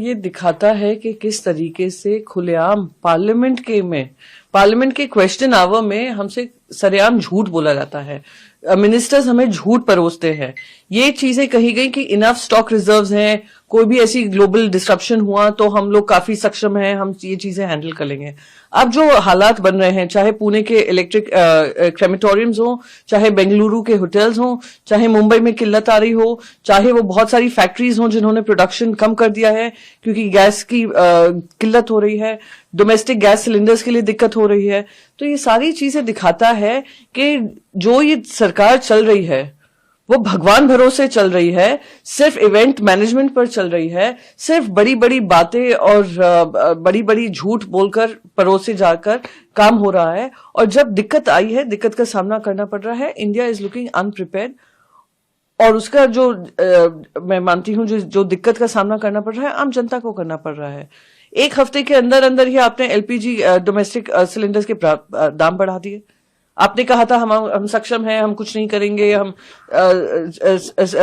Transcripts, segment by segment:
ये दिखाता है कि किस तरीके से खुलेआम पार्लियामेंट के क्वेश्चन आवर में हमसे सरेआम झूठ बोला जाता है। मिनिस्टर्स हमें झूठ परोसते हैं। ये चीजें कही गई कि इनफ स्टॉक रिजर्व्स हैं, कोई भी ऐसी ग्लोबल डिस्ट्रप्शन हुआ तो हम लोग काफी सक्षम हैं, हम ये चीजें हैंडल कर लेंगे। अब जो हालात बन रहे हैं, चाहे पुणे के इलेक्ट्रिक क्रेमेटोरियम्स हो, चाहे बेंगलुरु के होटल्स हो, चाहे मुंबई में किल्लत आ रही हो, चाहे वो बहुत सारी फैक्ट्रीज हो जिन्होंने प्रोडक्शन कम कर दिया है क्योंकि गैस की किल्लत हो रही है, डोमेस्टिक गैस सिलेंडर्स के लिए दिक्कत हो रही है, तो ये सारी चीजें दिखाता है कि जो ये सरकार चल रही है वो भगवान भरोसे चल रही है, सिर्फ इवेंट मैनेजमेंट पर चल रही है, सिर्फ बड़ी बड़ी बातें और बड़ी बड़ी झूठ बोलकर परोसे जाकर काम हो रहा है। और जब दिक्कत आई है, दिक्कत का सामना करना पड़ रहा है, इंडिया इज लुकिंग अनप्रिपेयर्ड। और उसका जो मैं मानती हूं जो दिक्कत का सामना करना पड़ रहा है आम जनता को करना पड़ रहा है। एक हफ्ते के अंदर अंदर ही आपने एलपीजी डोमेस्टिक सिलेंडर्स के दाम बढ़ा दिए। आपने कहा था हम सक्षम हैं, हम कुछ नहीं करेंगे, हम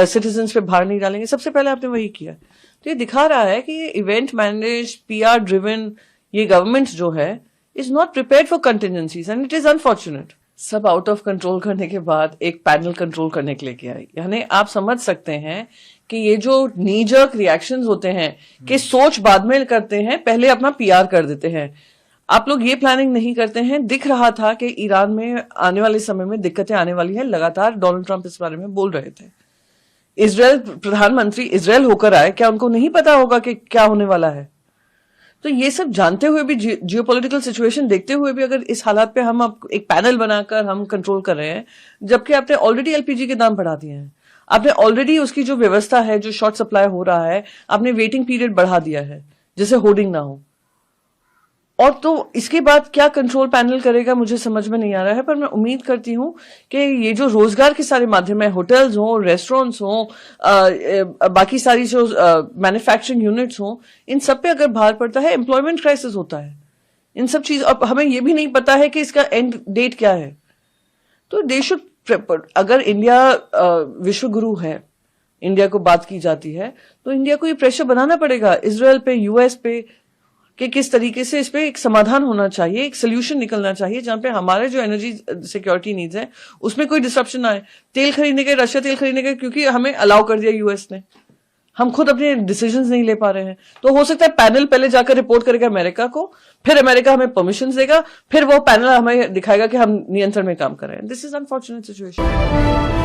सिटीजन्स पे भार नहीं डालेंगे। सबसे पहले आपने वही किया। तो ये दिखा रहा है कि ये इवेंट मैनेज, पीआर ड्रिवन ये गवर्नमेंट जो है is not prepared for contingencies and it is unfortunate. सब आउट ऑफ कंट्रोल करने के बाद एक पैनल कंट्रोल करने के लिए किया है। यानी आप समझ सकते हैं कि ये जो नी जर्क रिएक्शंस होते हैं कि सोच बाद में करते हैं, पहले अपना पीआर कर देते हैं। आप लोग ये प्लानिंग नहीं करते हैं। दिख रहा था कि ईरान में आने वाले समय में दिक्कतें आने वाली हैं, लगातार डोनाल्ड ट्रंप इस बारे में बोल रहे थे। इजराइल प्रधानमंत्री इजराइल होकर आए, क्या उनको नहीं पता होगा कि क्या होने वाला है? तो ये सब जानते हुए भी, जियोपॉलिटिकल सिचुएशन देखते हुए भी, अगर इस हालात पे हम अब एक पैनल बनाकर हम कंट्रोल कर रहे हैं, जबकि आपने ऑलरेडी एलपीजी के दाम बढ़ा दिए हैं, आपने ऑलरेडी उसकी जो व्यवस्था है, जो शॉर्ट सप्लाई हो रहा है, आपने वेटिंग पीरियड बढ़ा दिया है जिससे होर्डिंग ना हो। और तो इसके बाद क्या कंट्रोल पैनल करेगा मुझे समझ में नहीं आ रहा है। पर मैं उम्मीद करती हूं कि ये जो रोजगार के सारे माध्यम है, होटल्स हो, रेस्टोरेंट्स हो, बाकी सारी जो मैन्युफैक्चरिंग यूनिट्स हो, इन सब पे अगर भार पड़ता है, एम्प्लॉयमेंट क्राइसिस होता है, इन सब चीज। अब हमें ये भी नहीं पता है कि इसका एंड डेट क्या है। तो दे शुड, अगर इंडिया विश्व गुरु है, इंडिया को बात की जाती है, तो इंडिया को ये प्रेशर बनाना पड़ेगा इजराइल पे, यूएस पे, कि किस तरीके से इस पे एक समाधान होना चाहिए, एक सोल्यूशन निकलना चाहिए जहां पे हमारे जो एनर्जी सिक्योरिटी नीड्स है उसमें कोई डिस्ट्रप्शन ना आए। तेल खरीदने के, रशिया तेल खरीदने के, क्योंकि हमें अलाउ कर दिया यूएस ने, हम खुद अपने डिसीजंस नहीं ले पा रहे हैं। तो हो सकता है पैनल पहले जाकर रिपोर्ट करेगा अमेरिका को, फिर अमेरिका हमें परमिशन देगा, फिर वो पैनल हमें दिखाएगा कि हम नियंत्रण में काम कर रहे हैं। This is unfortunate situation.